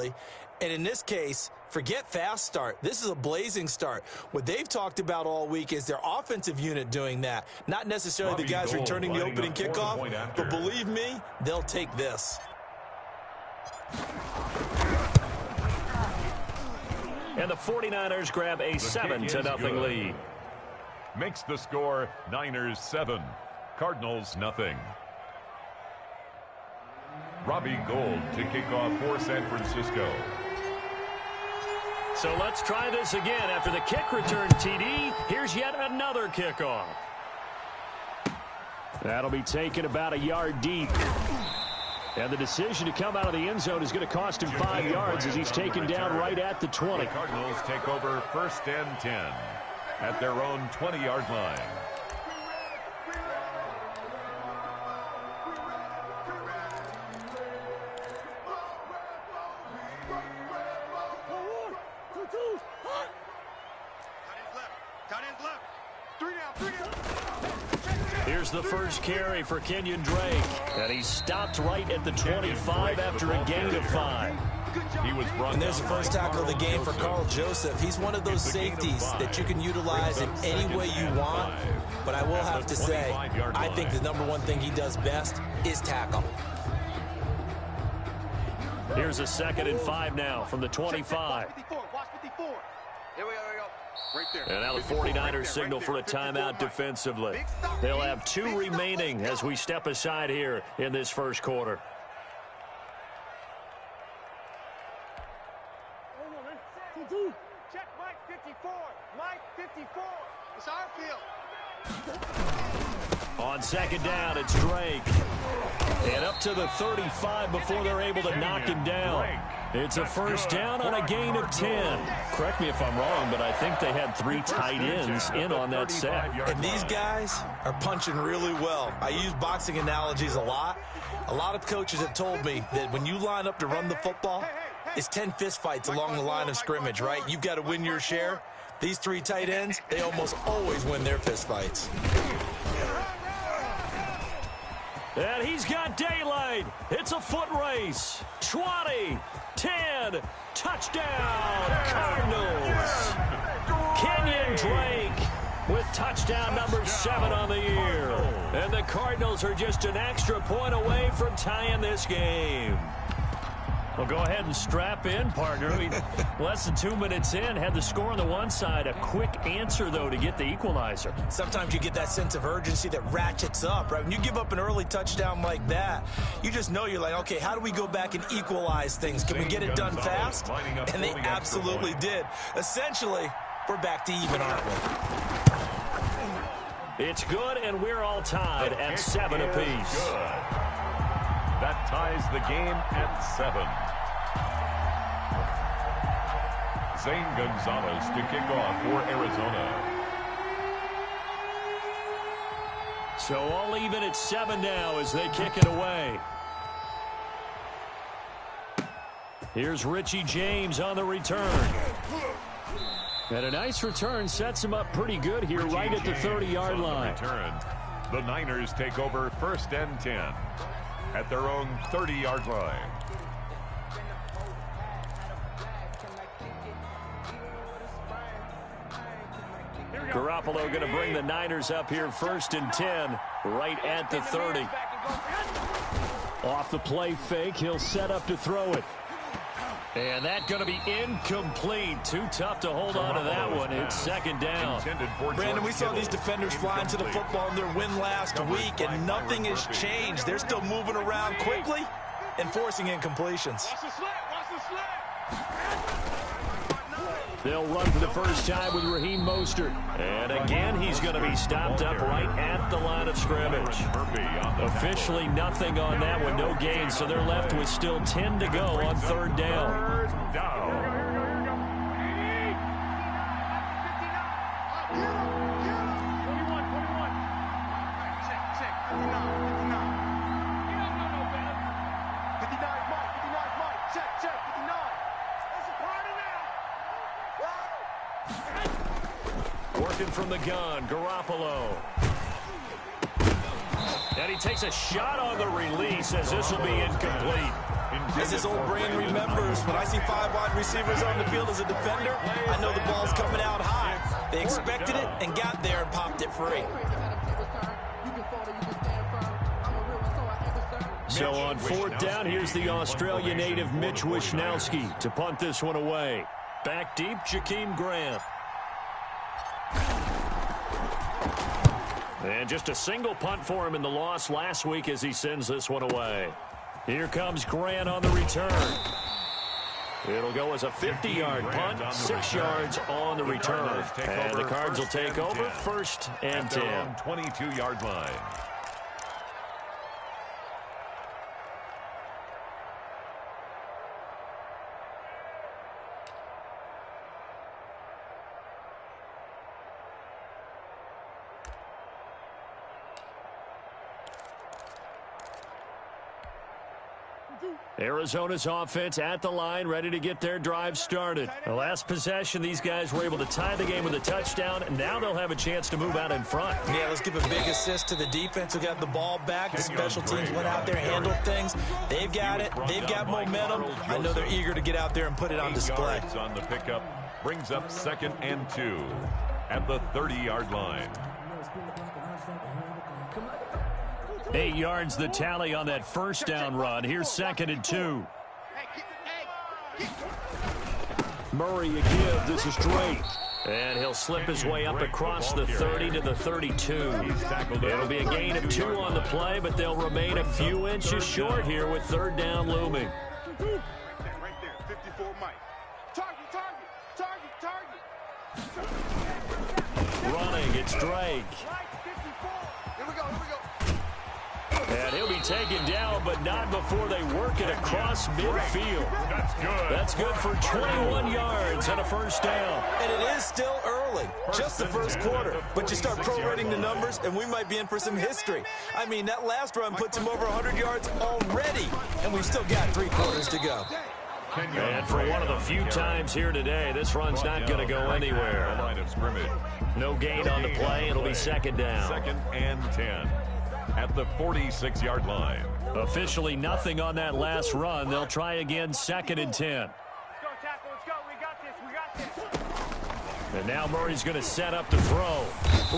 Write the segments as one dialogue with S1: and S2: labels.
S1: early. And in this case, forget fast start. This is a blazing start. What they've talked about all week is their offensive unit doing that, not necessarily the guys returning the opening kickoff, but believe me, they'll take this.
S2: And the 49ers grab a 7-0 lead.
S3: Makes the score Niners 7, Cardinals nothing. Robbie Gould to kick off for San Francisco.
S2: So let's try this again. After the kick return TD, here's yet another kickoff. That'll be taken about a yard deep. And the decision to come out of the end zone is going to cost him 5 yards as he's taken down right at the 20.
S3: The Cardinals take over 1st and 10 at their own 20-yard line.
S2: Here's the first carry for Kenyon Drake. And he stopped right at the 25 after a gain of 5.
S1: And there's the first tackle of the game for Carl Joseph. He's one of those safeties that you can utilize in any way you want. But I will have to say, I think the number one thing he does best is tackle.
S2: Here's a 2nd and 5 now from the 25. And now the 49ers signal for a timeout defensively. They'll have 2 remaining as we step aside here in this first quarter.
S4: Check Mike 54. Mike 54. It's our field.
S2: On 2nd down, it's Drake. And up to the 35 before they're able to knock him down. It's a first down on a gain of 10. Correct me if I'm wrong, but I think they had 3 tight ends in on that set.
S1: And these guys are punching really well. I use boxing analogies a lot. A lot of coaches have told me that when you line up to run the football, it's 10 fistfights along the line of scrimmage, right? You've got to win your share. These 3 tight ends, they almost always win their fistfights.
S2: And he's got daylight. It's a foot race. 20, 10, touchdown, Cardinals. Kenyon Drake with touchdown number 7 on the year. And the Cardinals are just an extra point away from tying this game. Well, go ahead and strap in, partner. Less than 2 minutes in, had the score on the one side. A quick answer, though, to get the equalizer.
S1: Sometimes you get that sense of urgency that ratchets up, right? When you give up an early touchdown like that, you just know you're like, okay, how do we go back and equalize things? Can we get it done fast? And they absolutely did. Essentially, we're back to even, aren't we?
S2: It's good, and we're all tied at 7 apiece.
S3: That ties the game at 7. Zane Gonzalez to kick off for Arizona.
S2: So all even at 7 now as they kick it away. Here's Richie James on the return. And a nice return sets him up pretty good here right at the 30-yard line.
S3: The Niners take over 1st and 10 at their own 30-yard line.
S2: Garoppolo going to bring the Niners up here 1st and 10 right at the 30. Off the play fake, he'll set up to throw it. And that going to be incomplete. Too tough to hold on to that one. It's 2nd down.
S1: Brandon, we saw these defenders flying to the football in their win last week, and nothing has changed. They're still moving around quickly and forcing incompletions.
S2: They'll run for the first time with Raheem Mostert. And again, he's going to be stopped up right at the line of scrimmage. Officially nothing on that one, no gain, so they're left with still 10 to go on 3rd down. Working from the gun, Garoppolo. And he takes a shot on the release as this will be incomplete.
S1: As his old brain remembers, When I see 5 wide receivers on the field as a defender, I know the ball's coming out high. They expected it and got there and popped it free.
S2: So on 4th down, here's the Australia native Mitch Wishnowsky to punt this one away. Back deep, Jakeem Grant. And just a single punt for him in the loss last week as he sends this one away. Here comes Grant on the return. It'll go as a 50-yard punt, 6 yards on the return. And the Cards will take over 1st and 10.
S3: 22-yard line.
S2: Arizona's offense at the line, ready to get their drive started. The last possession, these guys were able to tie the game with a touchdown, and now they'll have a chance to move out in front.
S1: Yeah, let's give a big assist to the defense who got the ball back. The special teams went out there, handled things. They've got it. They've got momentum. I know they're eager to get out there and put it on display.
S3: On the pickup brings up 2nd and 2 at the 30-yard line.
S2: 8 yards the tally on that 1st down run. Here's 2nd and 2. Murray a give. This is Drake. And he'll slip his way up across the 30 to the 32. It'll be a gain of 2 on the play, but they'll remain a few inches short here with 3rd down looming.
S4: Right there, 54 Mike. Target.
S2: Running, it's Drake.
S4: Mike, 54. Here we go.
S2: And he'll be taken down, but not before they work it across midfield.
S3: That's good.
S2: That's good for 21 yards and a 1st down.
S1: And it is still early, just the 1st quarter. But you start prorating the numbers, and we might be in for some history. I mean, that last run puts him over 100 yards already, and we've still got 3 quarters to go.
S2: And for one of the few times here today, this run's not going to go anywhere.
S3: Line of scrimmage.
S2: No gain on the play. It'll be 2nd down.
S3: 2nd and 10 at the 46-yard line.
S2: Officially nothing on that last run. They'll try again 2nd and 10.
S4: Let's go, tackle. Let's go. We got this.
S2: And now Murray's going to set up to throw.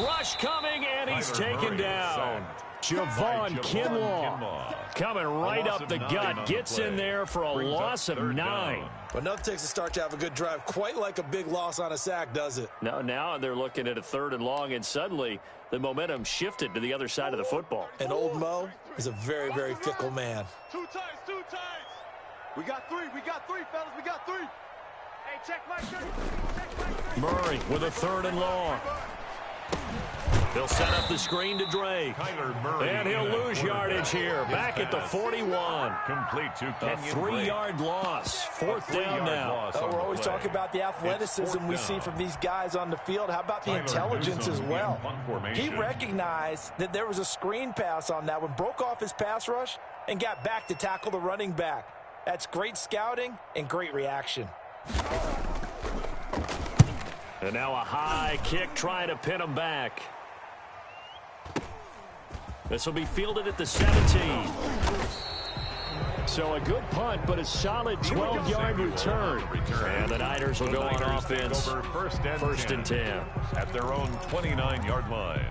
S2: Rush coming, and he's taken down. Javon Kinlaw coming right up the gut. Gets in there for a loss of 9.
S1: Enough takes a start to have a good drive. Quite like a big loss on a sack, does it?
S2: No, now they're looking at a 3rd and long, and suddenly the momentum shifted to the other side of the football.
S1: And old Mo is a very, very fickle man.
S4: 2 times. We got 3, fellas. We got 3. Hey, check Mike 30.
S2: Murray with a 3rd and long. They'll set up the screen to Drake. And he'll lose yardage here. Back at the 41.
S3: Complete to
S2: A
S3: Kenyon
S2: 3-yard loss. 4th down now.
S1: We're always talking about the athleticism we see from these guys on the field. How about the intelligence as well? He recognized that there was a screen pass on that one, broke off his pass rush, and got back to tackle the running back. That's great scouting and great reaction.
S2: And now a high kick trying to pin him back. This will be fielded at the 17. So a good punt, but a solid 12-yard return. And the Niners will go on offense. 1st and 10.
S3: At their own 29-yard line.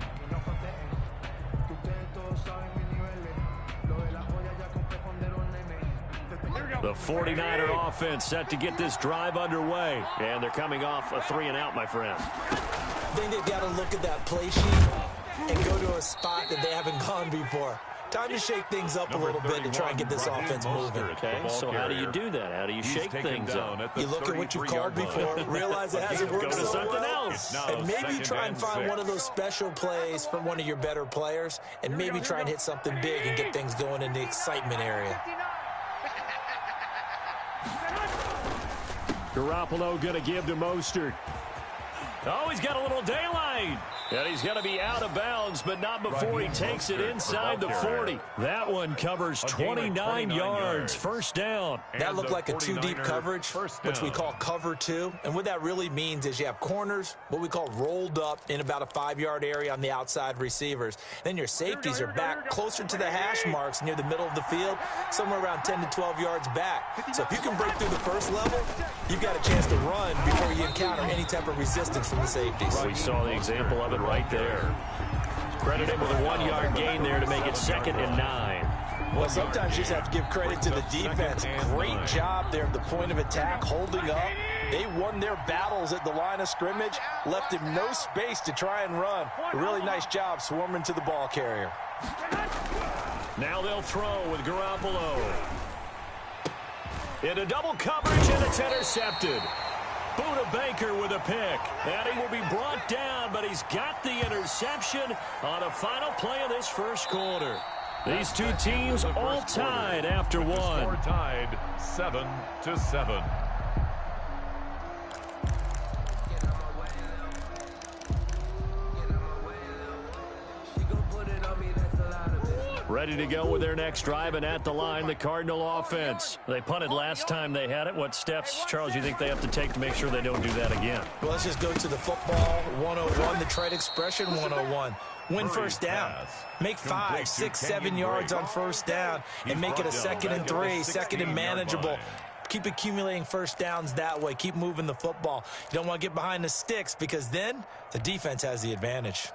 S2: The 49er offense set to get this drive underway. And they're coming off a 3-and-out, my friend.
S1: I think they've got to look at that play sheet and go to a spot that they haven't gone before. Time to shake things up a little bit to try and get this offense moving.
S2: Okay, so how do you do that? How do you shake things up?
S1: You look at what you've called before, realize it hasn't worked so
S2: something
S1: well,
S2: else.
S1: and maybe you try and find one of those special plays from one of your better players, and maybe try and hit something big and get things going in the excitement area.
S2: Garoppolo going to give to Mostert. Oh, he's got a little daylight. And he's going to be out of bounds, but not before he takes it inside the 40. That one covers 29 yards. First down.
S1: That looked like a two-deep coverage, which we call cover two. And what that really means is you have corners, what we call rolled up in about a 5-yard area on the outside receivers. Then your safeties are back closer to the hash marks near the middle of the field, somewhere around 10 to 12 yards back. So if you can break through the first level, you've got a chance to run before you encounter any type of resistance from the safeties.
S2: We saw the example of it right there. Credit him with a 1-yard gain there to make it 2nd and 9.
S1: Well, sometimes you just have to give credit to the defense. Great job there at the point of attack, holding up. They won their battles at the line of scrimmage, left him no space to try and run. A really nice job swarming to the ball carrier.
S2: Now they'll throw with Garoppolo. Into double coverage, and it's intercepted. Buda Baker with a pick. And he will be brought down, but he's got the interception on the final play of this first quarter. These two teams all tied after one.
S3: Score tied 7-7.
S2: Ready to go with their next drive, and at the line, the Cardinal offense. They punted last time they had it. What steps, Charles, you think they have to take to make sure they don't do that again?
S1: Well, let's just go to the football 101, the trade expression 101. Win first down. Make 5, 6, 7 yards on first down and make it a 2nd and 3, 2nd and manageable. Keep accumulating first downs that way. Keep moving the football. You don't want to get behind the sticks because then the defense has the advantage.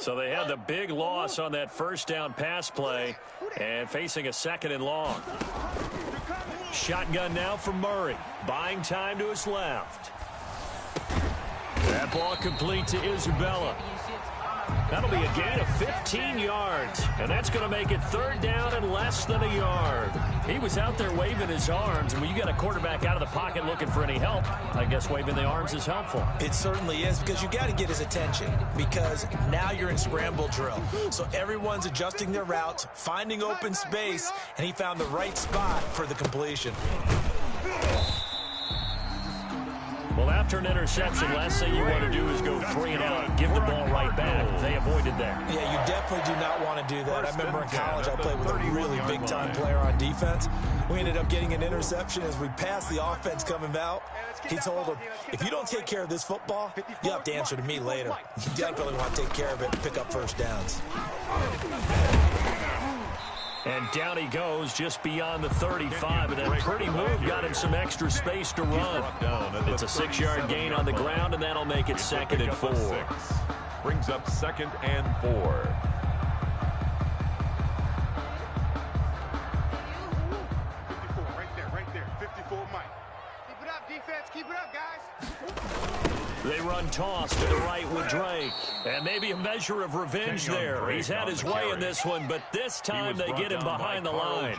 S2: So they had the big loss on that first down pass play and facing a 2nd and long. Shotgun now for Murray. Buying time to his left. That ball complete to Isabella. That'll be a gain of 15 yards, and that's going to make it 3rd down and less than a yard. He was out there waving his arms, and when you got a quarterback out of the pocket looking for any help, I guess waving the arms is helpful.
S1: It certainly is, because you got to get his attention, because now you're in scramble drill. So everyone's adjusting their routes, finding open space, and he found the right spot for the completion.
S2: Well, after an interception, last thing you want to do is go 3 and out and give the ball right back. They avoided that.
S1: Yeah, you definitely do not want to do that. I remember in college I played with a really big-time player on defense. We ended up getting an interception as we passed the offense coming out. He told him, if you don't take care of this football, you have to answer to me later. You definitely want to take care of it and pick up first downs.
S2: And down he goes just beyond the 35, and that pretty move got him some extra space to run. It's a 6-yard gain on the ground, and that'll make it 2nd and 4.
S3: Brings up 2nd and 4.
S4: 54, right there. 54, Mike. Keep it up, defense. Keep it up, guys.
S2: They run toss to the right with Drake. And maybe a measure of revenge there. He's had his way in this one, but this time they get him behind the line.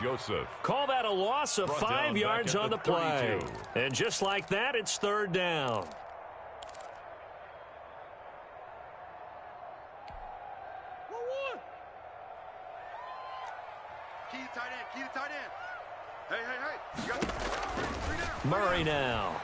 S2: Call that a loss of 5 yards on the play. And just like that, it's 3rd down.
S4: Key to tight end. Key to tight end. Hey. You got 3 down.
S2: Murray now.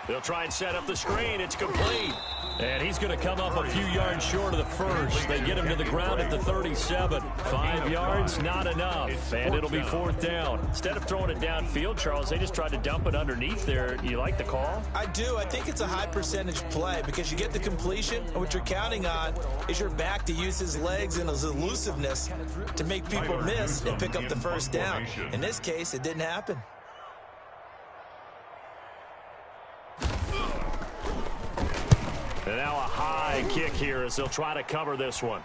S2: They'll try and set up the screen. It's complete. And he's going to come up a few yards short of the first. They get him to the ground at the 37. 5 yards, not enough. And it'll be 4th down. Instead of throwing it downfield, Charles, they just tried to dump it underneath there. You like the call?
S1: I do. I think it's a high percentage play because you get the completion, and what you're counting on is your back to use his legs and his elusiveness to make people miss and pick up the first down. In this case, it didn't happen.
S2: And now a high kick here as they'll try to cover this one.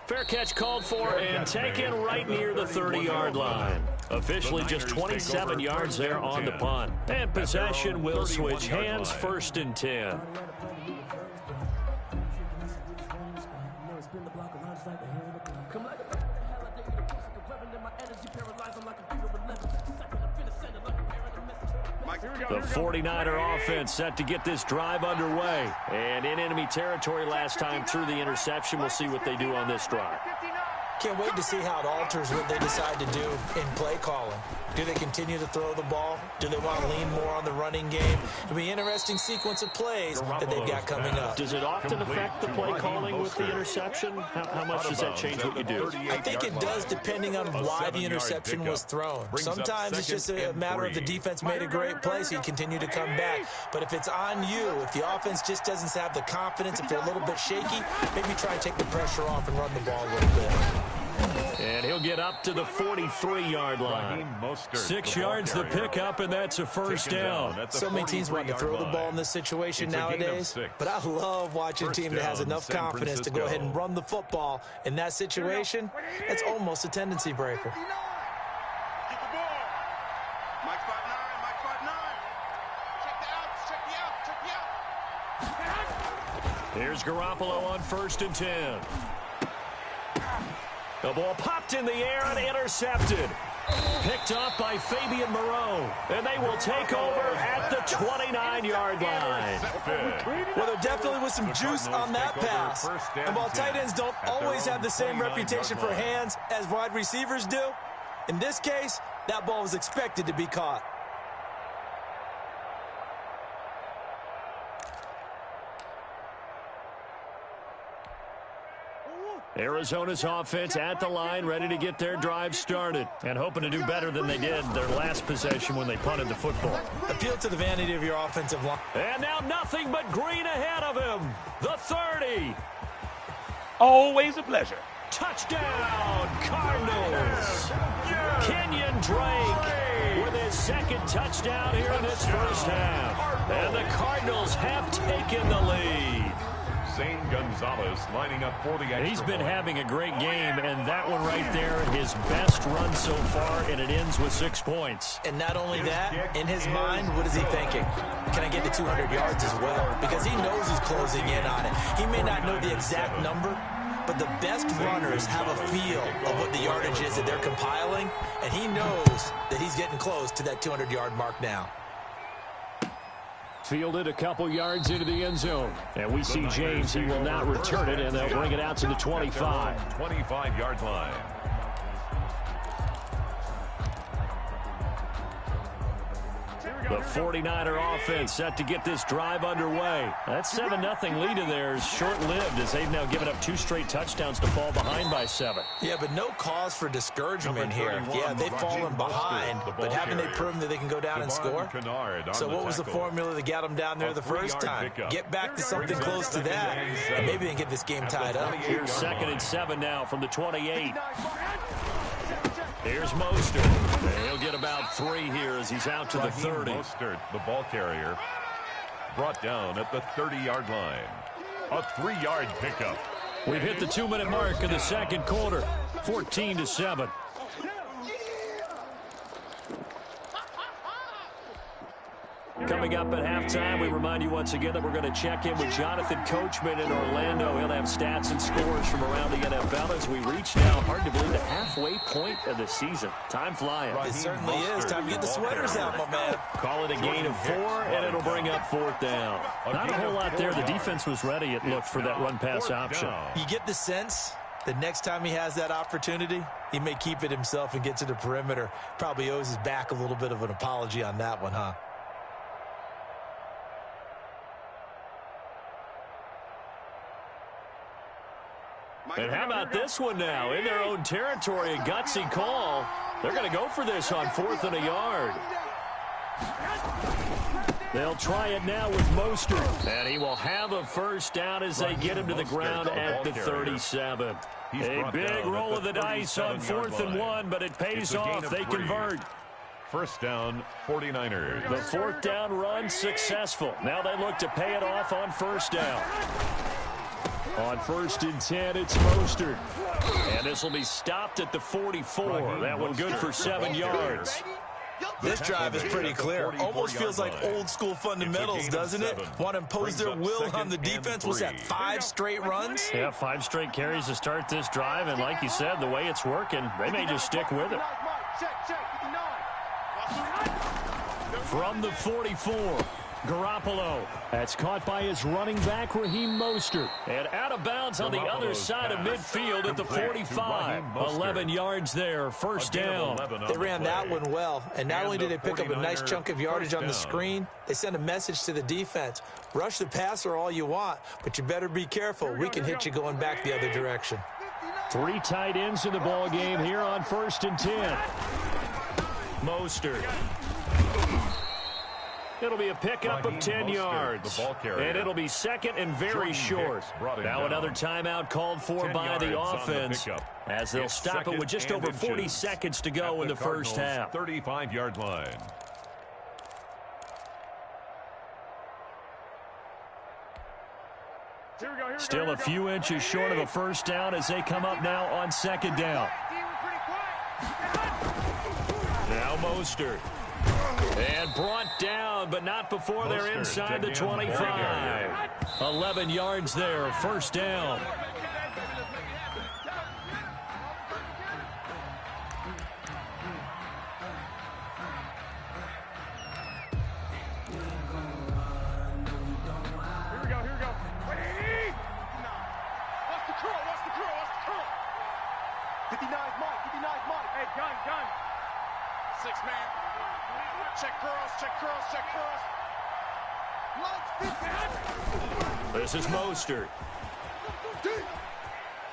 S2: Fair catch called for and taken right near the 30-yard line. Officially just 27 yards there on the punt. And possession will switch hands, 1st and 10. The 49er offense set to get this drive underway. And in enemy territory last time through the interception. We'll see what they do on this drive.
S1: Can't wait to see how it alters what they decide to do in play calling. Do they continue to throw the ball? Do they want to lean more on the running game? It'll be an interesting sequence of plays that they've got coming up.
S2: Does it often affect the play calling with the interception? How much does that change what you do?
S1: I think it does, depending on why the interception was thrown. Sometimes it's just a matter of the defense made a great play, so you continue to come back. But if it's on you, if the offense just doesn't have the confidence, if they're a little bit shaky, maybe try and take the pressure off and run the ball a little bit.
S2: And he'll get up to the 43-yard line. 6 yards the pickup, and that's a first down.
S1: So many teams want to throw the ball in this situation nowadays, but I love watching a team that has enough confidence to go ahead and run the football. In that situation, it's almost a tendency breaker.
S4: Get the ball. Mike 5'9", Mike 5'9". Check the outs, check the outs, check the outs.
S2: Here's Garoppolo on 1st and 10. The ball popped in the air and intercepted. Picked up by Fabian Moreau. And they will take over at the 29-yard line.
S1: Well, there definitely was some juice on that pass. And while tight ends don't always have the same reputation for hands as wide receivers do, in this case, that ball was expected to be caught.
S2: Arizona's offense at the line, ready to get their drive started, and hoping to do better than they did their last possession when they punted the football.
S1: Appeal to the vanity of your offensive line.
S2: And now nothing but green ahead of him. The 30.
S5: Always a pleasure.
S2: Touchdown, Cardinals. Kenyon Drake with his second touchdown here in this first half. And the Cardinals have taken the lead.
S3: Gonzalez lining up for the extra
S2: He's been
S3: point.
S2: having a great game, and that one right there, his best run so far, and it ends with 6 points.
S1: And not only that, in his mind, what is he thinking? Can I get to 200 yards as well? Because he knows he's closing in on it. He may not know the exact number, but the best runners have a feel of what the yardage is that they're compiling, and he knows that he's getting close to that 200-yard mark now.
S2: Fielded a couple yards into the end zone. And we see James. He will not return it, and they'll bring it out to the 25.
S3: 25-yard line.
S2: The 49er offense set to get this drive underway. That 7-0 lead of theirs short-lived as they've now given up 2 straight touchdowns to fall behind by 7.
S1: Yeah, but no cause for discouragement here. Yeah, they've fallen behind, but haven't they proven that they can go down and score? So what was the formula that got them down there the first time? Get back to something close to that, and maybe they can get this game tied up.
S2: Here's 2nd and 7 now from the 28. Here's Mostert. And he'll get about 3 here as he's out to the 30.
S3: Mostert, the ball carrier, brought down at the 30-yard line. A 3-yard pickup.
S2: We've hit the 2-minute mark of the second quarter. 14-7. Coming up at halftime, we remind you once again that we're going to check in with Jonathan Coachman in Orlando. He'll have stats and scores from around the NFL as we reach now, hard to believe, the halfway point of the season. Time flying.
S1: It certainly is. Time to get the sweaters out, my man.
S2: Call it a gain of 4, and it'll bring up 4th down. Not a whole lot there. The defense was ready, it looked, for that run-pass option.
S1: You get the sense that next time he has that opportunity, he may keep it himself and get to the perimeter. Probably owes his back a little bit of an apology on that one, huh?
S2: And how about this one now? In their own territory, a gutsy call. They're going to go for this on 4th and a yard. They'll try it now with Mostert. And he will have a first down as they get him to the ground at the 37. A big roll of the dice on 4th and 1, but it pays off. They convert.
S3: First down, 49ers.
S2: The 4th down run successful. Now they look to pay it off on 1st down. On 1st and 10, it's Mostert. And this will be stopped at the 44. That one good for 7 yards.
S1: This drive is pretty clear. Almost feels like old school fundamentals, doesn't it? Want to impose their will on the defense. Was that 5 straight runs?
S2: Yeah, 5 straight carries to start this drive. And like you said, the way it's working, they may just stick with it. From the 44, Garoppolo. That's caught by his running back, Raheem Mostert. And out of bounds on the other side of midfield at the 45. 11 yards there, first down.
S1: They ran that one well, and not only did they pick up a nice chunk of yardage on the screen, they sent a message to the defense. Rush the passer all you want, but you better be careful. We can hit you going back the other direction.
S2: 3 tight ends in the ball game here on 1st and 10. Mostert. It'll be a pickup of 10 yards. And it'll be second and very short. Now another timeout called for by the offense as they'll stop it with just over 40 seconds to go in the first half.
S3: 35-yard line.
S2: Still a few inches short of a first down as they come up now on 2nd down. Now Mostert. And brought down, but not before they're inside the 25. 11 yards there, first down.
S4: Here we go. Wait! What's the curl? 59's Mike. Hey, gun. 6-man. Check curls.
S2: This is Mostert.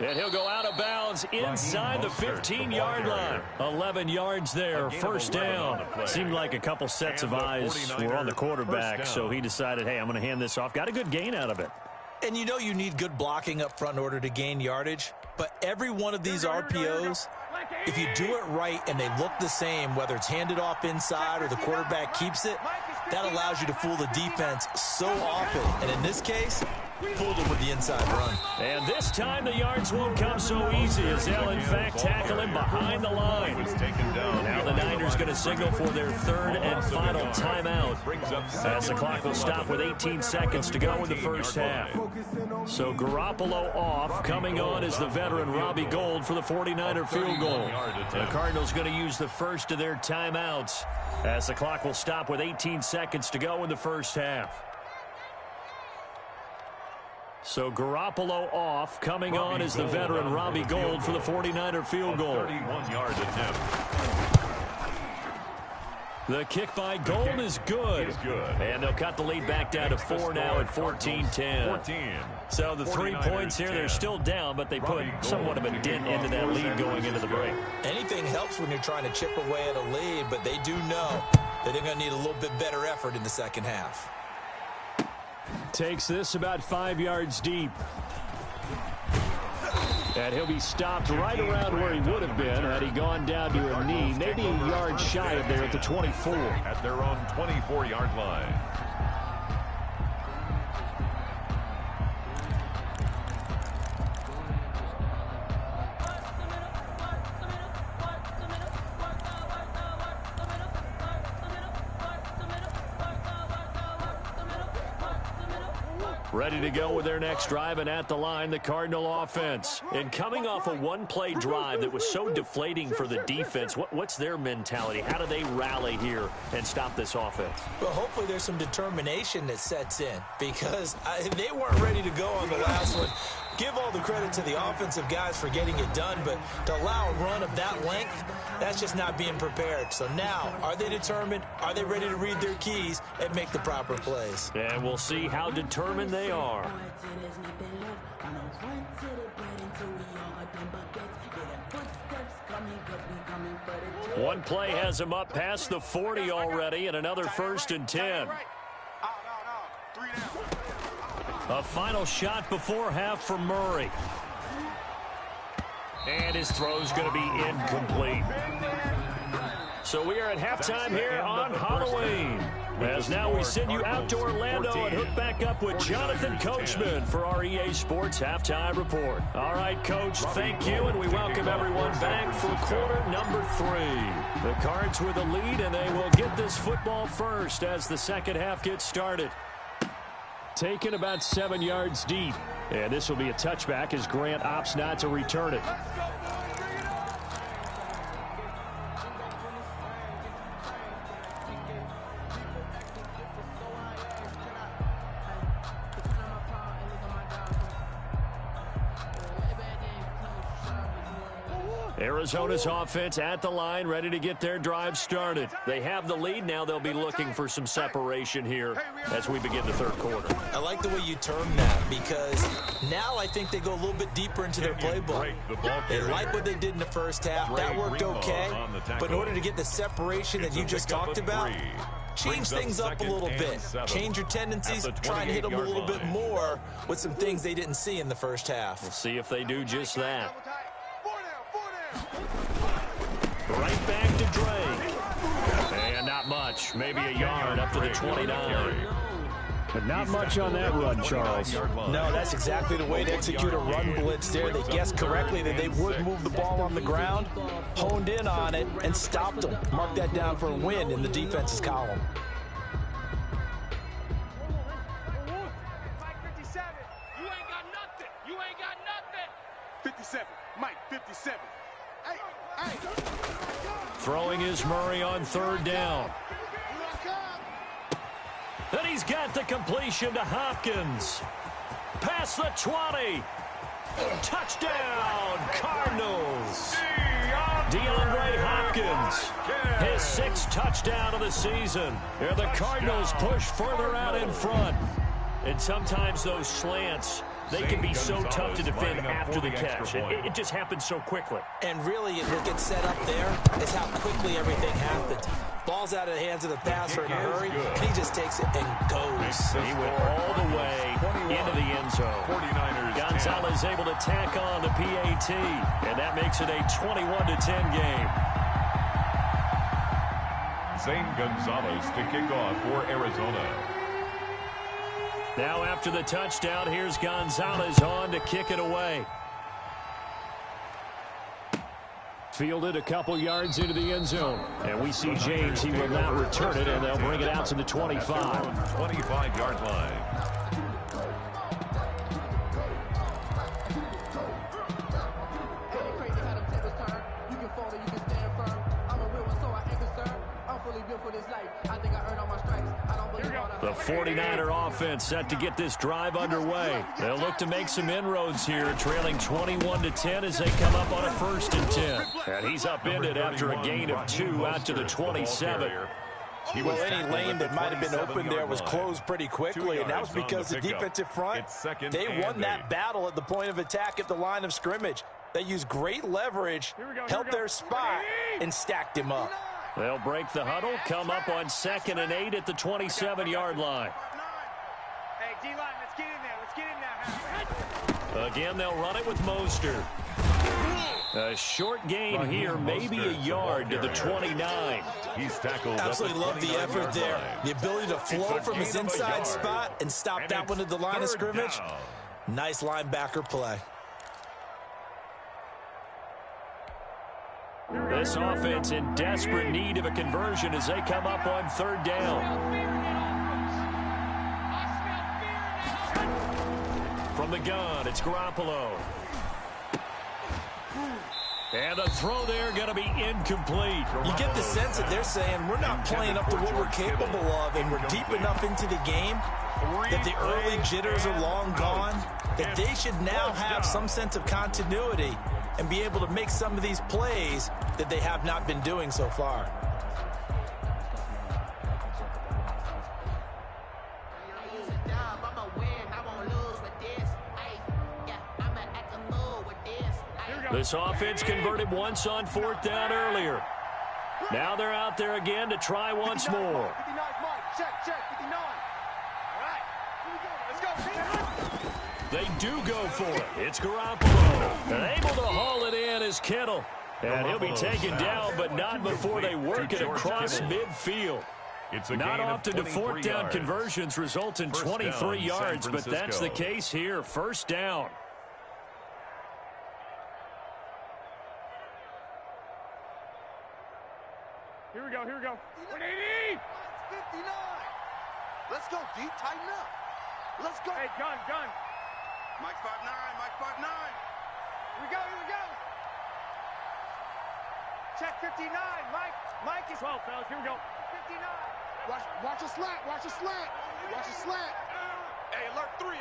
S2: And he'll go out of bounds inside the 15-yard line. 11 yards there, first down. Seemed like a couple sets of eyes were on the quarterback, so he decided, hey, I'm going to hand this off. Got a good gain out of it.
S1: And you know you need good blocking up front in order to gain yardage, but every one of these RPOs, if you do it right and they look the same, whether it's handed off inside or the quarterback keeps it, that allows you to fool the defense so often. And in this case, fooled him with the inside run.
S2: And this time the yards won't come so easy as they'll in fact tackle him behind the line. Now the Niners going to signal for their 3rd and final timeout as the clock will stop with 18 seconds to go in the first half. So Garoppolo off. Coming on is the veteran Robbie Gould for the 49er field goal. The Cardinals going to use the first of their timeouts as the clock will stop with 18 seconds to go in the first half. So Garoppolo off. Coming on is the veteran Robbie Gould for the 49er field goal.
S3: 31-yard attempt.
S2: The kick by Gould is good. And they'll cut the lead back down to 4 now at 14-10. So the 3 points here, they're still down, but they put somewhat of a dent into that lead going into the break.
S1: Anything helps when you're trying to chip away at a lead, but they do know that they're going to need a little bit better effort in the second half.
S2: Takes this about 5 yards deep. And he'll be stopped right around where he would have been had he gone down to a knee, maybe a yard shy of there at the 24.
S3: At their own 24-yard line.
S2: Ready to go with their next drive, and at the line, the Cardinal offense. And coming off a one-play drive that was so deflating for the defense, what's their mentality? How do they rally here and stop this offense?
S1: Well, hopefully there's some determination that sets in because they weren't ready to go on the last one. Give all the credit to the offensive guys for getting it done, but to allow a run of that length, that's just not being prepared. So now, are they determined? Are they ready to read their keys and make the proper plays?
S2: And we'll see how determined they are. One play has him up past the 40 already, and another 1st and 10. A final shot before half for Murray. And his throw's going to be incomplete. So we are at halftime here on Halloween. As now we send you out to Orlando and hook back up with Jonathan Coachman for our EA Sports Halftime Report. All right, Coach, thank you, and we welcome everyone back for quarter number 3. The Cards with the lead, and they will get this football first as the second half gets started. Taken about 7 yards deep. And this will be a touchback as Grant opts not to return it. Arizona's offense at the line, ready to get their drive started. They have the lead. Now they'll be looking for some separation here as we begin the third quarter.
S1: I like the way you term that, because now I think they go a little bit deeper into their playbook. They like what they did in the first half. That worked okay. But in order to get the separation that you just talked about, change things up a little bit. Change your tendencies, try and hit them a little bit more with some things they didn't see in the first half.
S2: We'll see if they do just that. Right back to Drake. And not much. Maybe a yard up to the 29.
S6: But not much on that run, Charles.
S1: No, that's exactly the way to execute a run blitz there. They guessed correctly that they would move the ball on the ground, honed in on it, and stopped them. Mark that down for a win in the defense's column.
S4: Mike 57, you ain't got nothing. You ain't got nothing. 57, Mike 57. Hey.
S2: Throwing is Murray on third down. And he's got the completion to Hopkins. Past the 20. Touchdown, Cardinals. DeAndre Hopkins, his 6th touchdown of the season. And the Cardinals push further out in front. And sometimes those slants, they can be so tough to defend after the catch. It just happens so quickly.
S1: And really, what gets set up there is how quickly everything happens. Ball's out of the hands of the passer in a hurry, and he just takes it and goes.
S2: He went all the way into the end zone. Gonzalez able to tack on the PAT, and that makes it a 21-10 game.
S3: Zane Gonzalez to kick off for Arizona.
S2: Now after the touchdown, here's Gonzalez on to kick it away.
S6: Fielded a couple yards into the end zone. And we see James. He will not return it, and they'll bring it out to the 25.
S3: 25-yard line.
S2: The 49er offense set to get this drive underway. They'll look to make some inroads here, trailing 21-10 as they come up on a 1st and 10. And he's upended after a gain of 2 out to the 27.
S1: Well, any lane that might have been open there was closed pretty quickly, and that was because the defensive front, they won that battle at the point of attack at the line of scrimmage. They used great leverage, held their spot, and stacked him up.
S2: They'll break the huddle, come up on 2nd and 8 at the 27-yard line.
S4: Hey, D-line, let's get in there. Let's get in there.
S2: Again, they'll run it with Mostert. A short gain here, maybe a yard to the 29.
S3: He's tackled.
S1: Absolutely love the effort there. The ability to flow from his inside spot and stop that one at the line of scrimmage. Nice linebacker play.
S2: This offense in desperate need of a conversion as they come up on 3rd down. From the gun, it's Garoppolo. And the throw there going to be incomplete.
S1: You get the sense that they're saying we're not playing up to what we're capable of, and we're deep enough into the game that the early jitters are long gone, that they should now have some sense of continuity and be able to make some of these plays that they have not been doing so far.
S2: This offense converted once on 4th down earlier. Now they're out there again to try once more.
S4: 59, Mike. Check, 59. All right, here we go. Let's go.
S2: They do go for it. It's Garoppolo. And able to haul it in is Kittle. And he'll be taken down, but not before they work it across midfield. Not often do 4th down conversions result in 23 yards, but that's the case here. 1st down.
S4: Here we go. 180. 59. Let's go, D. Tighten up. Let's go. Hey, gun. Mike 5'9", Mike 5'9". Here we go. Check 59, Mike is 12, fellas. Here we go. 59. Watch a slant. Hey, alert 3.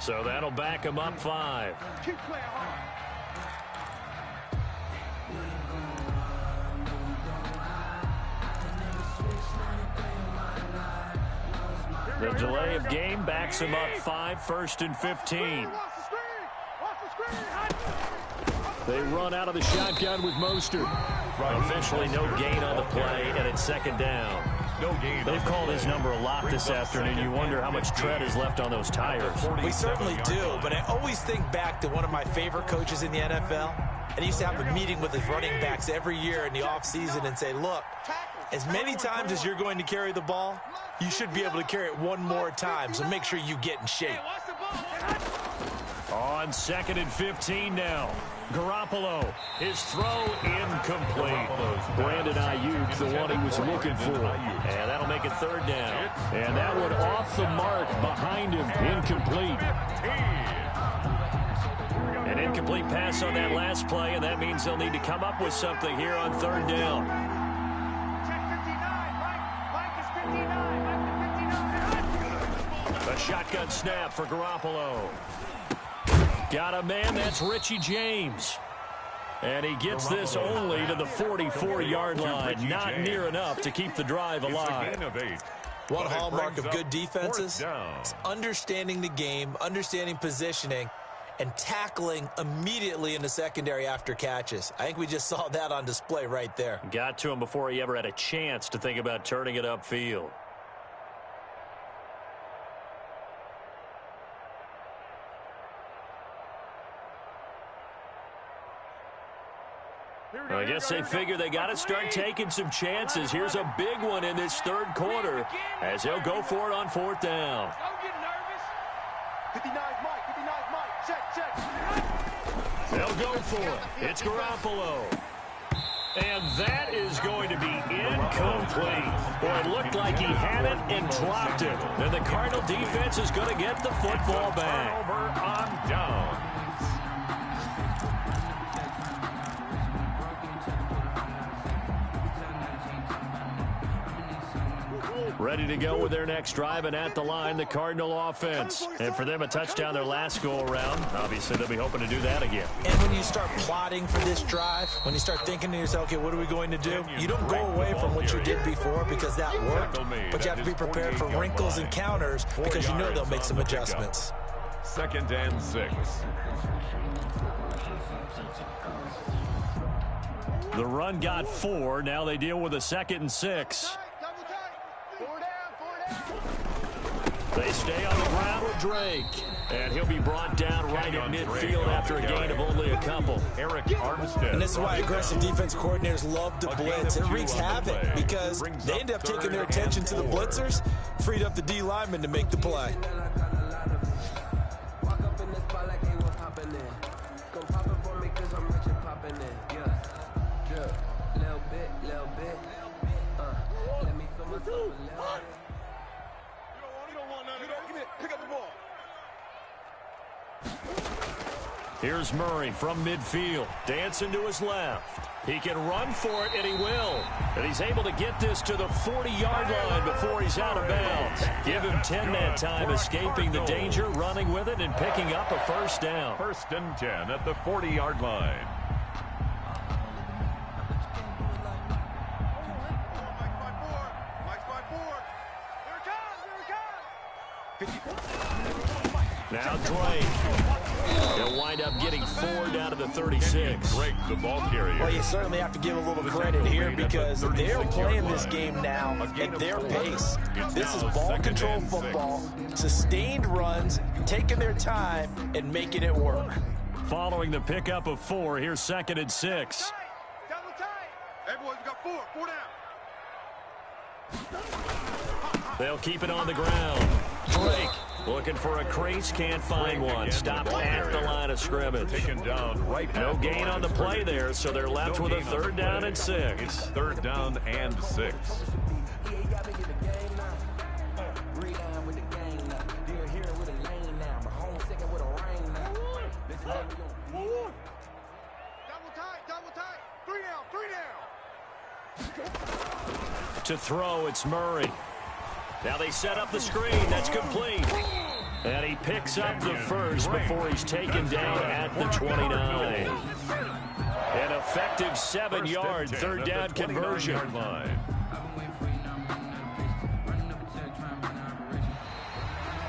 S6: So that'll back him up 5.
S4: Keep playing hard.
S6: The delay of game backs him up 5, 1st and 15. They run out of the shotgun with Mostert. Officially no gain on the play, and it's 2nd down. They've called his number a lot this afternoon. You wonder how much tread is left on those tires.
S1: We certainly do, but I always think back to one of my favorite coaches in the NFL. And he used to have a meeting with his running backs every year in the offseason and say, look, as many times as you're going to carry the ball, you should be able to carry it one more time, so make sure you get in shape.
S6: On 2nd and 15 now. Garoppolo, his throw incomplete. Brandon Ayuk, the one he was looking for. And that'll make it 3rd down. And that one off the mark behind him, incomplete. An incomplete pass on that last play, and that means they'll need to come up with something here on 3rd down. A shotgun snap for Garoppolo. Got a man, that's Richie James. And he gets this only to the 44-yard line. Not near enough to keep the drive alive.
S1: One hallmark of good defenses is understanding the game, understanding positioning, and tackling immediately in the secondary after catches. I think we just saw that on display right there.
S6: Got to him before he ever had a chance to think about turning it upfield. I guess they figure they got to start taking some chances. Here's a big one in this 3rd quarter as they'll go for it on 4th down.
S4: Don't get nervous. 59's Mike. 59's Mike. Check.
S6: They'll go for it. It's Garoppolo. And that is going to be incomplete. Boy, it looked like he had it and dropped it. And the Cardinal defense is going to get the football back.
S3: Over on down.
S6: Ready to go with their next drive, and at the line, the Cardinal offense. And for them, a touchdown their last go-around. Obviously, they'll be hoping to do that again.
S1: And when you start plotting for this drive, when you start thinking to yourself, okay, what are we going to do? You don't go away from what you did before because that worked, but you have to be prepared for wrinkles and counters because you know they'll make some adjustments.
S3: 2nd and 6.
S6: The run got 4. Now they deal with a 2nd and 6. They stay on the ground with Drake. And he'll be brought down right at midfield after a gain of only a couple.
S3: Eric Armstead.
S1: And this is why aggressive defense coordinators love to blitz. It wreaks havoc because they end up taking their attention to the blitzers, freed up the D lineman to make the play.
S6: Here's Murray from midfield, dancing to his left. He can run for it, and he will. And he's able to get this to the 40-yard line before he's out of bounds. Give him 10 that time, escaping the danger, running with it, and picking up a 1st down.
S3: 1st and 10 at the 40-yard line.
S6: Now Drake. He'll wind up getting 4 down to the 36.
S3: Drake, the ball carrier.
S1: Well, you certainly have to give a little credit here because they're playing this game now at their pace. This is ball control football, sustained runs, taking their time, and making it work.
S6: Following the pickup of 4, here's 2nd and 6.
S4: Double tight. Hey, boys, we got 4. 4 down.
S6: They'll keep it on the ground. Drake looking for a crease, can't find one. Stopped at the line of scrimmage.
S3: Taken down right.
S6: No gain on the play there, so they're left with a 3rd down and 6.
S3: It's 3rd down and 6.
S4: Double tight. 3 down.
S6: To throw, it's Murray. Now they set up the screen. That's complete. And he picks up the first before he's taken down at the 29. An effective 7-yard third down conversion.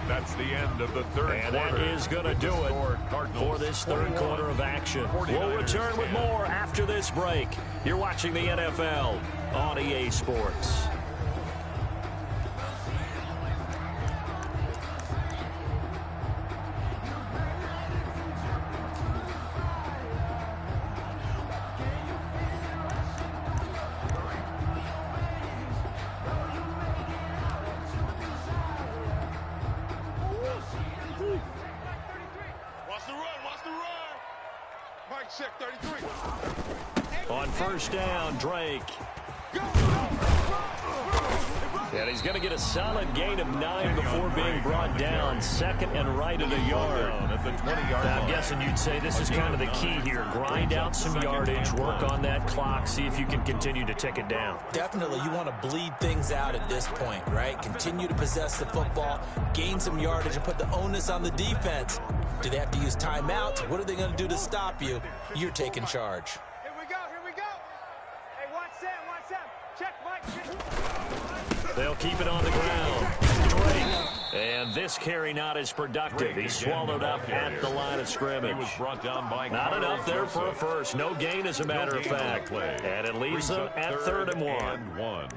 S3: That's the end of the third quarter.
S6: And that is going to do it for this third quarter of action. We'll return with more after this break. You're watching the NFL on EA Sports. On first down, Drake. And he's going to get a solid gain of 9 before being brought down. Second and right at a yard. Now, I'm guessing you'd say this is kind of the key here. Grind out some yardage, work on that clock, see if you can continue to tick it down.
S1: Definitely, you want to bleed things out at this point, right? Continue to possess the football, gain some yardage, and put the onus on the defense. Do they have to use timeouts? What are they going to do to stop you? You're taking charge.
S4: Here we go. Hey, watch Sam. Check Mike.
S6: They'll keep it on the ground. Drake. And this carry not as productive. He's swallowed up at the line of scrimmage. Not enough there for a first. No gain, as a matter of fact. And it leaves them at 3rd and 1.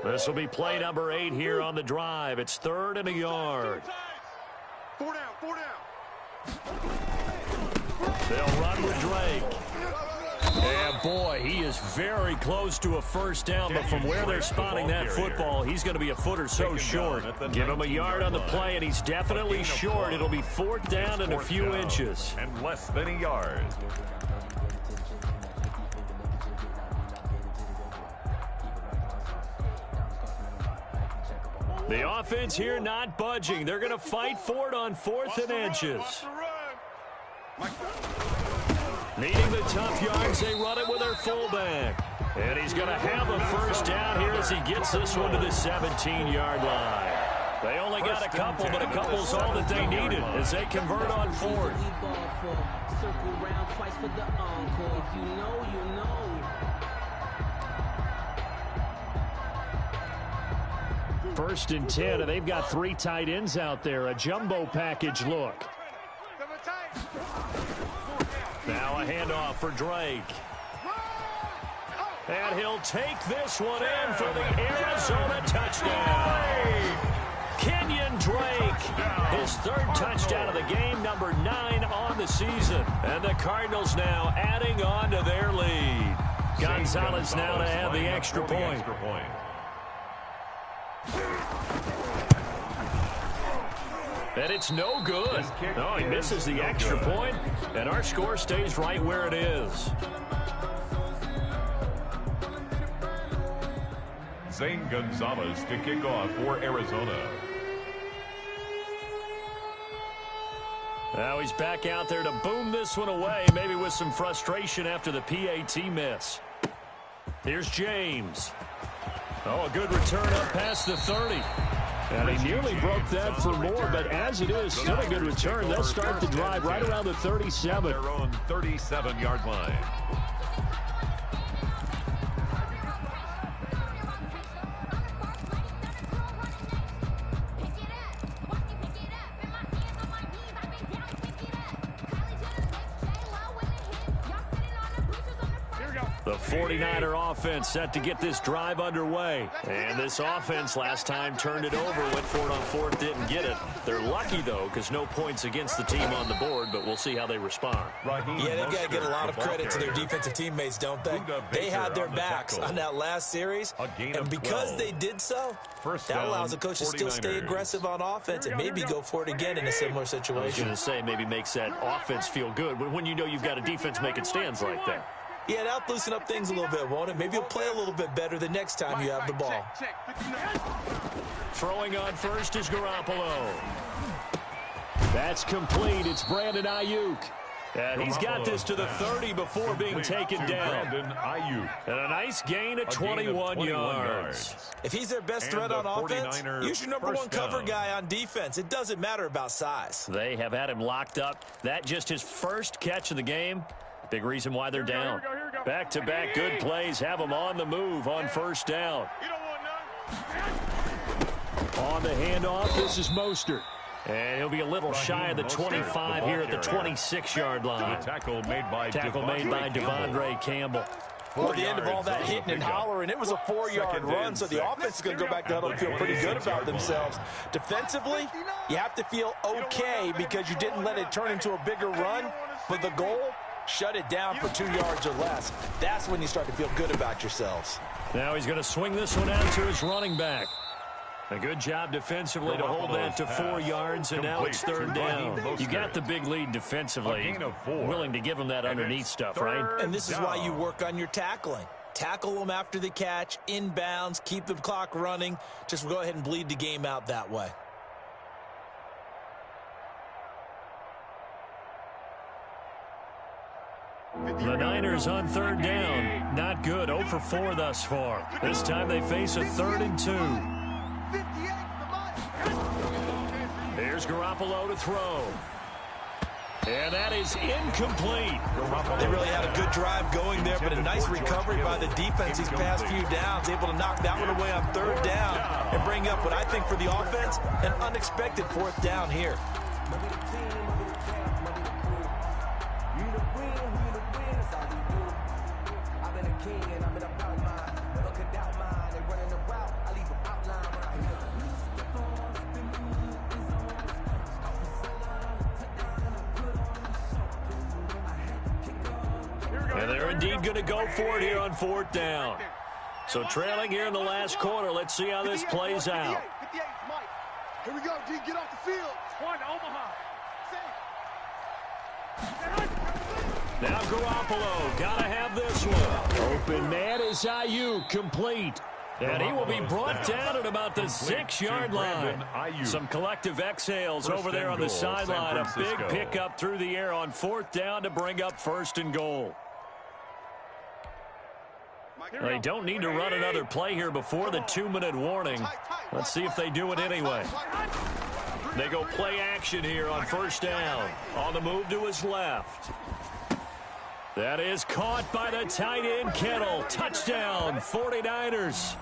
S6: This will be play number 8 here on the drive. It's 3rd and a yard.
S4: 4 down.
S6: They'll run with Drake. And boy, he is very close to a first down, but from where they're spotting that football, he's going to be a foot or so short. Give him a yard on the play, and he's definitely short. It'll be 4th down and a few inches.
S3: And less than a yard.
S6: The offense here not budging. They're going to fight for it on 4th and inches. Needing the tough yards, they run it with their fullback. And he's going to have a first down here as he gets this one to the 17-yard line. They only got a couple, but a couple's all that they needed as they convert on 4th.
S7: Circle round twice for the encore. If you know, you know.
S6: First and 10, and they've got 3 tight ends out there. A jumbo package look. Now a handoff for Drake. And he'll take this one in for the Arizona touchdown. Kenyon Drake, his 3rd touchdown of the game, number 9 on the season. And the Cardinals now adding on to their lead. Gonzalez now to have the extra point. And it's no good. Oh, he misses the extra point, and our score stays right where it is.
S3: Zane Gonzalez to kick off for Arizona.
S6: Now he's back out there to boom this one away, maybe with some frustration after the PAT miss. Here's James. Oh, a good return up past the 30. And he nearly broke that for more, but as it is, still a good return. They'll start the drive right around the 37.
S3: Their own 37-yard line.
S6: The 49er offense set to get this drive underway. And this offense last time turned it over, went for it on 4th, didn't get it. They're lucky, though, because no points against the team on the board, but we'll see how they respond.
S1: Yeah, they've got to get a lot of credit to their defensive teammates, don't they? They had their backs on that last series, and because they did so, that allows the coach to still stay aggressive on offense and maybe go for it again in a similar situation.
S6: I was going to say, maybe makes that offense feel good when you know you've got a defense making stands like that.
S1: Yeah, that'll loosen up things a little bit, won't it? Maybe you'll play a little bit better the next time you have the ball.
S6: Throwing on first is Garoppolo. That's complete. It's Brandon Ayuk. And he's got this to the 30 before being taken down. And a nice gain of 21 yards.
S1: If he's their best threat on offense, use your number one cover guy on defense. It doesn't matter about size.
S6: They have had him locked up. That just his first catch of the game. Big reason why they're down. Back-to-back good plays have them on the move on first down. On the handoff, this is Mostert. And he'll be a little shy of the 25 here at the 26-yard line.
S3: Tackle made by
S6: Devondre Campbell.
S1: Toward the end of all that hitting and hollering, it was a 4-yard run, so the offense is going to go back to huddle and feel pretty good about themselves. Defensively, you have to feel okay because you didn't let it turn into a bigger run, but the goal, shut it down for 2 yards or less. That's when you start to feel good about yourselves.
S6: Now he's going to swing this one out to his running back. A good job defensively to hold that to 4 yards, and now it's third down. You got the big lead defensively. Willing to give him that underneath stuff, right?
S1: And this is why you work on your tackling. Tackle them after the catch, inbounds, keep the clock running. Just go ahead and bleed the game out that way.
S6: The Niners on third down. Not good. 0 for 4 thus far. This time they face a 3rd and 2. Here's Garoppolo to throw. And that is incomplete.
S1: They really had a good drive going there, but a nice recovery by the defense these past few downs. Able to knock that one away on third down and bring up what I think for the offense, an unexpected 4th down here.
S6: And they're indeed going to go for it here on 4th down. So trailing here in the last quarter. Let's see how this plays out.
S4: 58, Mike. Here we go, D. Get off the field. One, Omaha.
S6: Now Garoppolo. Got to have this one. Open man is Ayuk. Complete. And he will be brought down at about the 6-yard line. Some collective exhales over there on the sideline. A big pickup through the air on 4th down to bring up 1st and goal. They don't need to run another play here before the 2-minute warning. Let's see if they do it anyway. They go play action here on 1st down. On the move to his left. That is caught by the tight end Kittle. Touchdown, 49ers.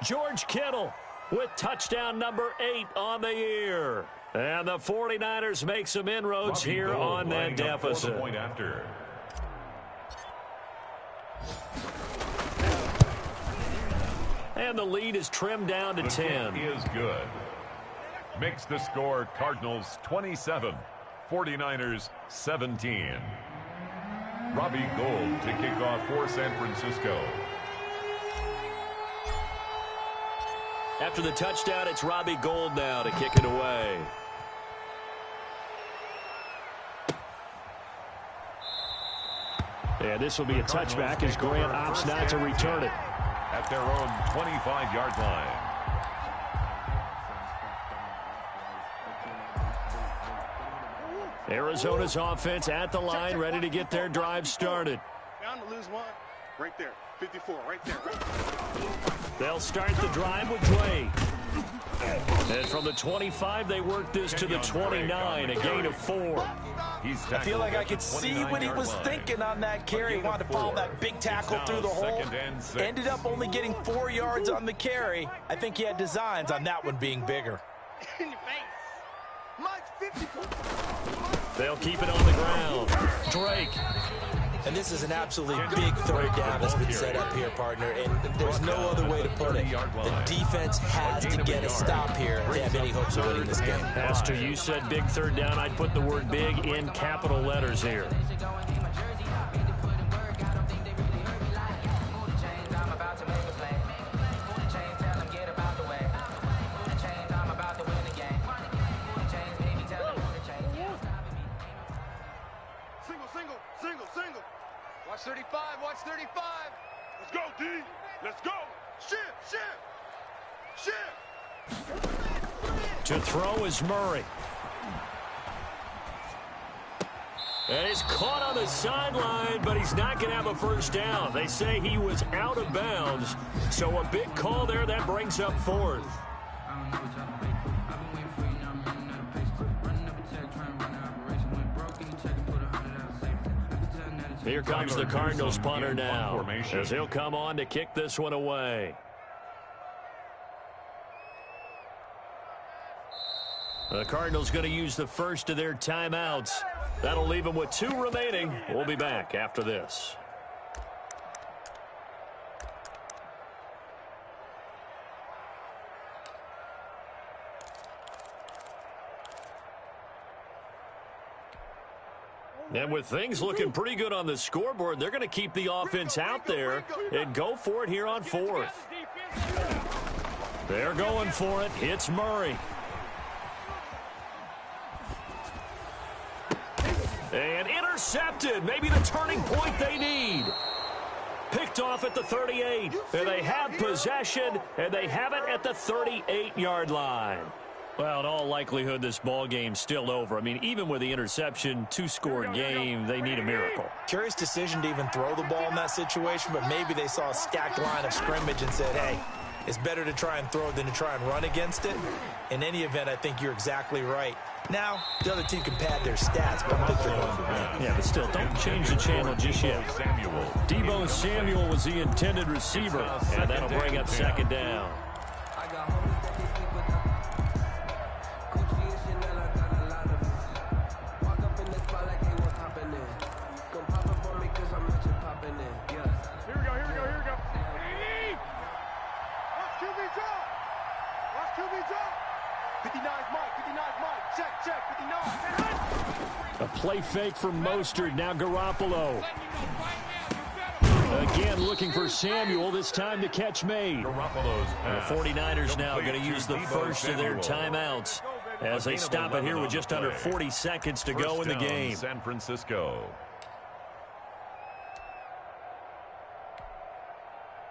S6: George Kittle with touchdown number 8 on the year. And the 49ers make some inroads here on that deficit. And the lead is trimmed down to 10.
S3: Is good. Makes the score Cardinals 27, 49ers 17. Robbie Gould to kick off for San Francisco.
S6: After the touchdown, it's Robbie Gould now to kick it away. And this will be a touchback as Grant opts not to return it.
S3: At their own 25-yard line.
S6: Arizona's offense at the line, ready to get their drive started.
S4: Down to lose one. Right there. 54, right there.
S6: They'll start the drive with Dre. And from the 25, they work this to the 29, a gain of 4.
S1: I feel like I could see what he was thinking on that carry. He wanted to follow that big tackle through the hole. Ended up only getting 4 yards on the carry. I think he had designs on that one being bigger.
S4: In your face. Mike's 54.
S6: They'll keep it on the ground. Drake.
S1: And this is an absolutely big 3rd down that's been set up here, partner. And there's no other way to put it. The defense has to get a stop here if they have any hopes of winning this game.
S6: Pastor, you said big 3rd down. I'd put the word big in capital letters here.
S4: Single. Watch 35, watch 35. Let's go, D. Let's go. Shift.
S6: To throw is Murray. And he's caught on the sideline, but he's not going to have a first down. They say he was out of bounds. So a big call there. That brings up fourth. Here comes the Cardinals punter now, as he'll come on to kick this one away. The Cardinals going to use the first of their timeouts. That'll leave them with 2 remaining. We'll be back after this. And with things looking pretty good on the scoreboard, they're going to keep the offense out there and go for it here on fourth. They're going for it. It's Murray. And intercepted. Maybe the turning point they need. Picked off at the 38. And they have possession, and they have it at the 38-yard line. Well, in all likelihood, this ball game's still over. I mean, even with the interception, 2-score game, they need a miracle.
S1: Curious decision to even throw the ball in that situation, but maybe they saw a stacked line of scrimmage and said, hey, it's better to try and throw it than to try and run against it. In any event, I think you're exactly right. Now, the other team can pad their stats, but I don't think they're going to win.
S6: Yeah, but still, don't change the channel just yet. Debo Samuel was the intended receiver, and that'll bring up second down. A play fake from Mostert. Now Garoppolo. Again looking for Samuel. This time the catch made. The 49ers now going to use the first of their timeouts as they stop it here with just under 40 seconds to go in the game.
S3: San Francisco.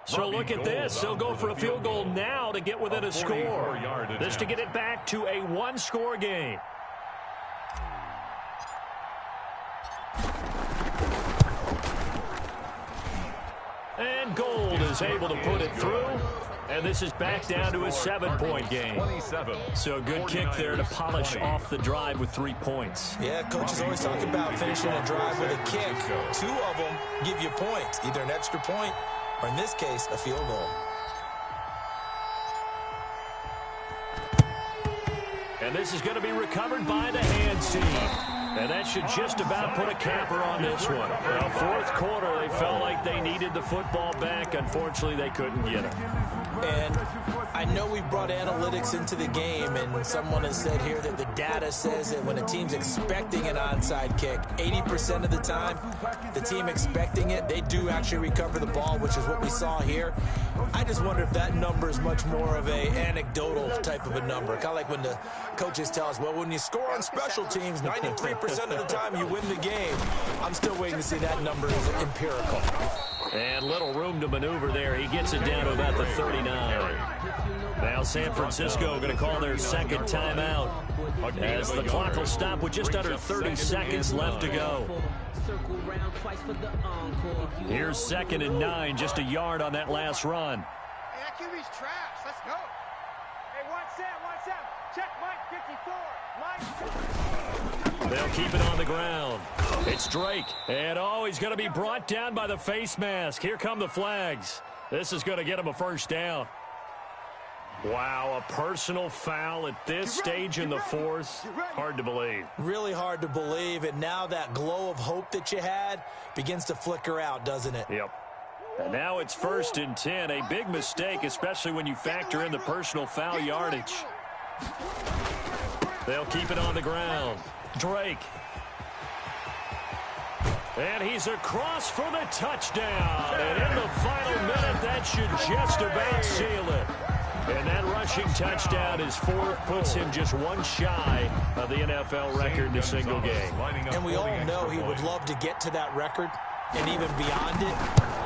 S6: So look at this. They'll go for a field goal now to get within a score. This to get it back to a 1-score game. And Gold is able to put it through. And this is back down to a 7-point game. So a good kick there to polish off the drive with 3 points.
S1: Yeah, coaches always talk about finishing a drive with a kick. 2 of them give you points, either an extra point or, in this case, a field goal.
S6: And this is going to be recovered by the hands team. And that should just about put a capper on this one. Well, fourth quarter, they felt like they needed the football back. Unfortunately, they couldn't get it.
S1: And I know we brought analytics into the game, and someone has said here that the data says that when a team's expecting an onside kick, 80% of the time, the team expecting it, they do actually recover the ball, which is what we saw here. I just wonder if that number is much more of a anecdotal type of a number. Kind of like when the coaches tell us, well, when you score on special teams, 93% of the time you win the game. I'm still waiting to see that number is empirical.
S6: And little room to maneuver there. He gets it down to about the 39. Now San Francisco going to call their second timeout as the clock will stop with just under 30 seconds left to go. Here's 2nd and 9, just a yard on that last run.
S4: Hey, that QB's trash. Let's go. Hey, one set. Check Mike 54.
S6: They'll keep it on the ground. It's Drake. And, he's going to be brought down by the face mask. Here come the flags. This is going to get him a first down. Wow, a personal foul at this stage in the fourth. Hard to believe.
S1: Really hard to believe, and now that glow of hope that you had begins to flicker out, doesn't it?
S6: Yep. And now it's 1st and 10. A big mistake, especially when you factor in the personal foul yardage. They'll keep it on the ground. Drake. And he's across for the touchdown. And in the final minute, that should just about seal it. And that rushing touchdown is 4th, puts him just 1 shy of the NFL record in a single game.
S1: And we all know he would love to get to that record and even beyond it.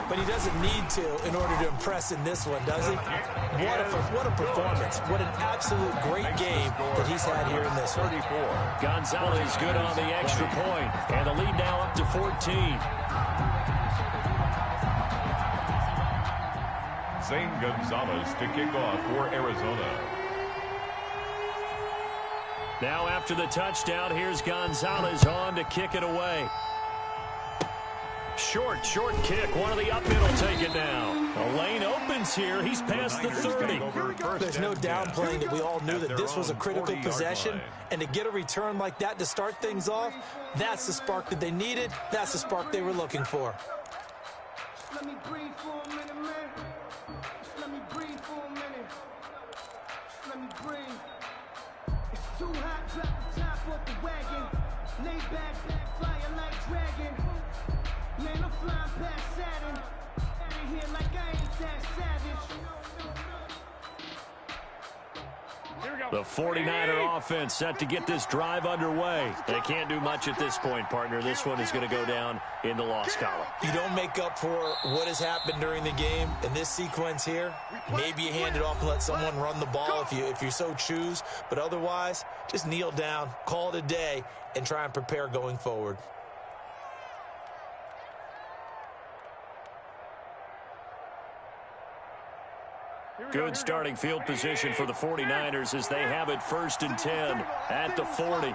S1: but he doesn't need to in order to impress in this one, does he? What a performance. What an absolute great game that he's had here in this one.
S6: Gonzalez good on the extra point, and the lead now up to 14.
S3: Zane Gonzalez to kick off for Arizona.
S6: Now after the touchdown, here's Gonzalez on to kick it away. Short kick. One of the up middle taken down. The lane opens here. He's past the 30.
S1: There's no downplaying that we all knew that this was a critical possession. And to get a return like that to start things off, that's the spark that they needed. That's the spark they were looking for.
S8: Let me breathe for a minute, man. Just let me breathe for a minute. Just let me breathe. It's too hot, drop the top off the wagon. Lay back, fire like dragon. Man, I'm flying past Saturn. Out of here like I ain't that savage.
S6: The 49er offense set to get this drive underway. They can't do much at this point, partner. This one is going to go down in the loss column.
S1: You don't make up for what has happened during the game in this sequence here. Maybe you hand it off and let someone run the ball if you so choose. But otherwise, just kneel down, call it a day, and try and prepare going forward.
S6: Good starting field position for the 49ers as they have it 1st and 10 at the 40.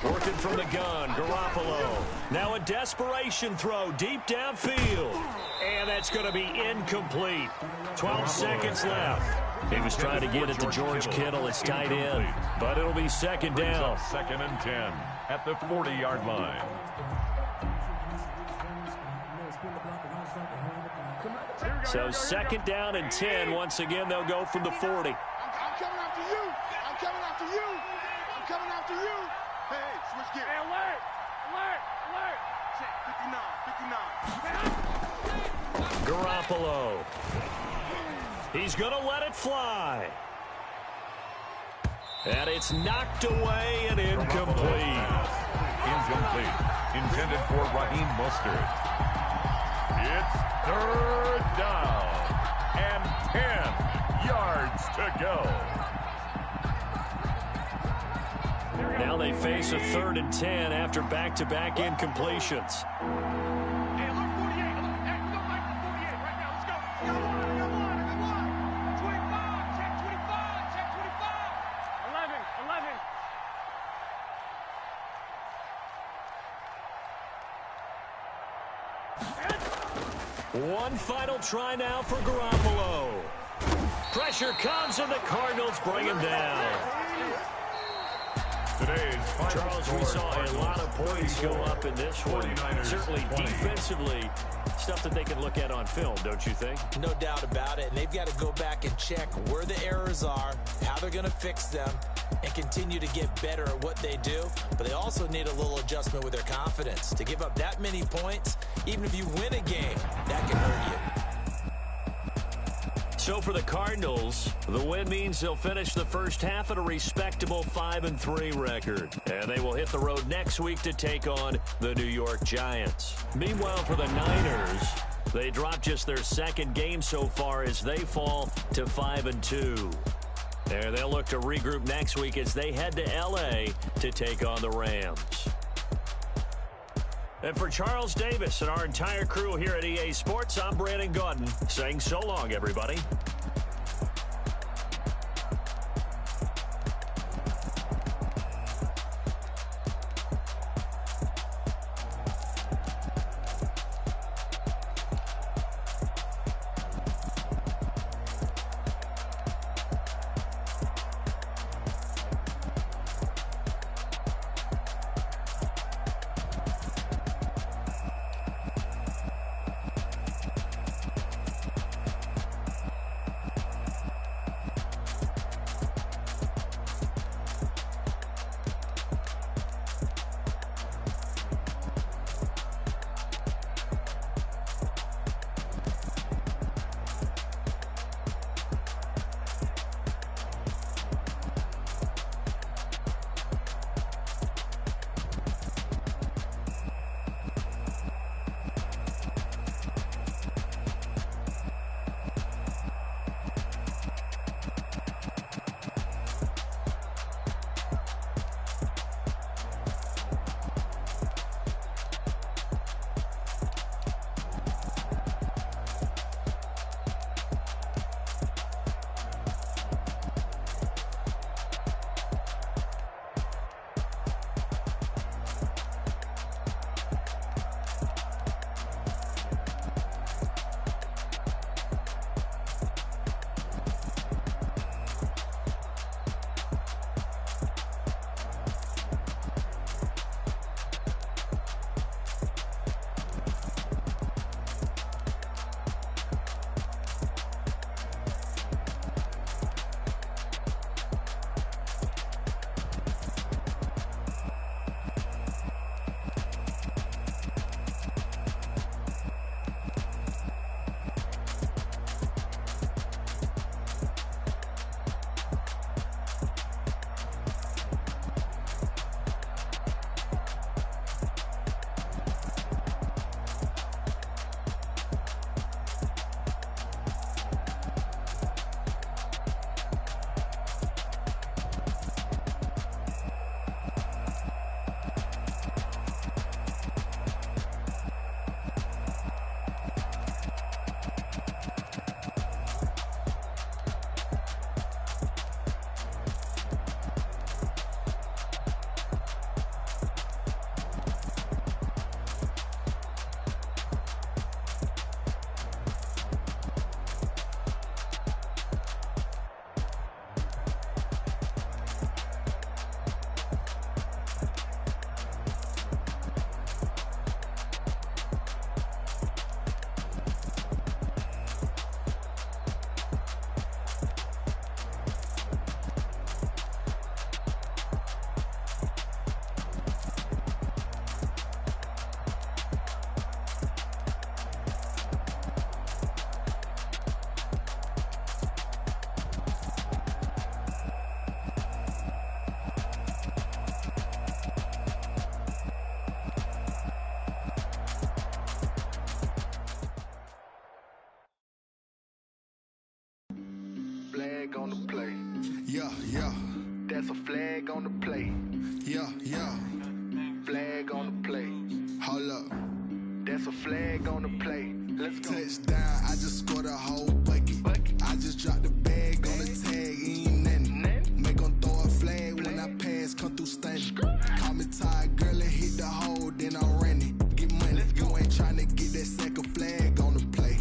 S6: Working from the gun, Garoppolo. Now a desperation throw deep downfield. And that's going to be incomplete. 12 seconds left. He was trying to get it to George Kittle, his tight end. But it'll be 2nd down.
S3: 2nd and 10 at the 40-yard line.
S6: So 2nd down and 10. Once again, they'll go from the 40.
S4: I'm coming after you. I'm coming after you. I'm coming after you. Hey, switch gears. Hey, alert. Check, 59.
S6: Garoppolo. He's going to let it fly. And it's knocked away and incomplete.
S3: Incomplete. Intended for Raheem Mostert. It's 3rd down and 10 yards to go.
S6: Now they face a 3rd and 10 after back-to-back incompletions.
S4: Hey, alert 48. Hey, we go back to 48 right now. Let's go. I got one. 25. Check 25. Check 25. 11.
S6: One final try now for Garoppolo. Pressure comes and the Cardinals bring him down.
S3: Today's final
S6: Charles,
S3: score,
S6: we saw a
S3: Cardinals
S6: lot of points go
S3: 34,
S6: up in this one.
S3: 49ers
S6: Certainly
S3: 20.
S6: defensively, stuff that they can look at on film, don't you think?
S1: No doubt about it. And they've got to go back and check where the errors are, how they're going to fix them, and continue to get better at what they do. But they also need a little adjustment with their confidence. To give up that many points, even if you win a game, that can hurt you.
S6: So for the Cardinals, the win means they'll finish the first half at a respectable 5-3 record. And they will hit the road next week to take on the New York Giants. Meanwhile, for the Niners, they dropped just their 2nd game so far as they fall to 5-2. And they'll look to regroup next week as they head to L.A. to take on the Rams. And for Charles Davis and our entire crew here at EA Sports, I'm Brandon Gaudin saying so long, everybody.
S4: on the play.
S8: Yeah, yeah.
S4: That's a flag on the play.
S8: Yeah, yeah.
S4: Flag on the play.
S8: Hold up.
S4: That's a flag on the play. Let's go.
S8: Touchdown, I just scored a whole bucket. I just dropped the bag on the tag, ain't nothing. Make 'em throw a flag when I pass, come through stunning. Call me tired, girl, and hit the hole, then I'm running. Get money, you ain't tryna get that second flag on the play.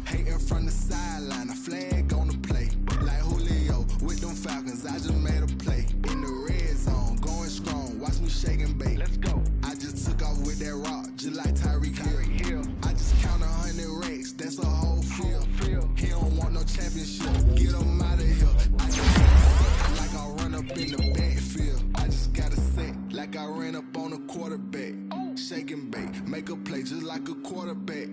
S8: Hating from the sideline, a flag on the play. Like Julio with them Falcons, I just made a play. In the red zone, going strong, watch me shake and bake.
S4: Let's go.
S8: I just took off with that rock, just like Tyreek Hill. I just count 100 racks, that's a whole field. He don't want no championship, get him out of here. I just gotta set like I run up in the backfield. I just gotta set like I ran up on a quarterback. Shake and bake, make a play just like a quarterback.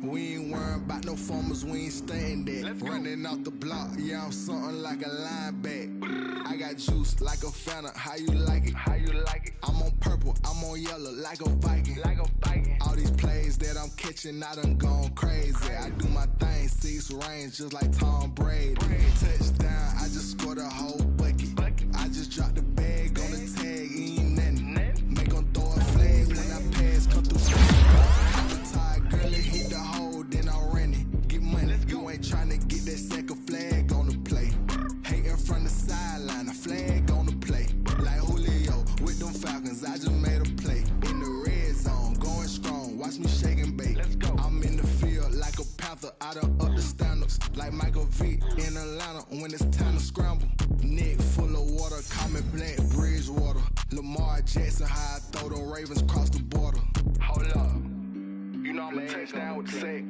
S8: We ain't worrying about no formers, we ain't staying that. Running off the block, yeah, I'm something like a linebacker. I got juice like a Fanta, how you like it? How you like it? I'm on purple, I'm on yellow like a Viking. Like a Viking. All these plays that I'm catching, I done gone crazy. I do my thing, 6 range just like Tom Brady. Touchdown, I just scored a whole bucket. I just dropped the bag on the tag, ain't nothing. Make 'em throw a flag when I pass, come through. I'm a tired girl, and hit the hole, then I'm running. Get money, you ain't tryna get that second flag on the play. Hating from the sideline, a flag on the play. Like Julio with them Falcons, I just made a play. In the red zone, going strong, watch me shake and bake.
S4: Let's go.
S8: I'm in the field like a panther, out of up the standards. Like Michael Vick in Atlanta when it's time to scramble. Neck full of water, call me Black Bridgewater. Lamar Jackson, how I throw them Ravens across the border.
S4: Hold up. You know I'm a touchdown with the sack.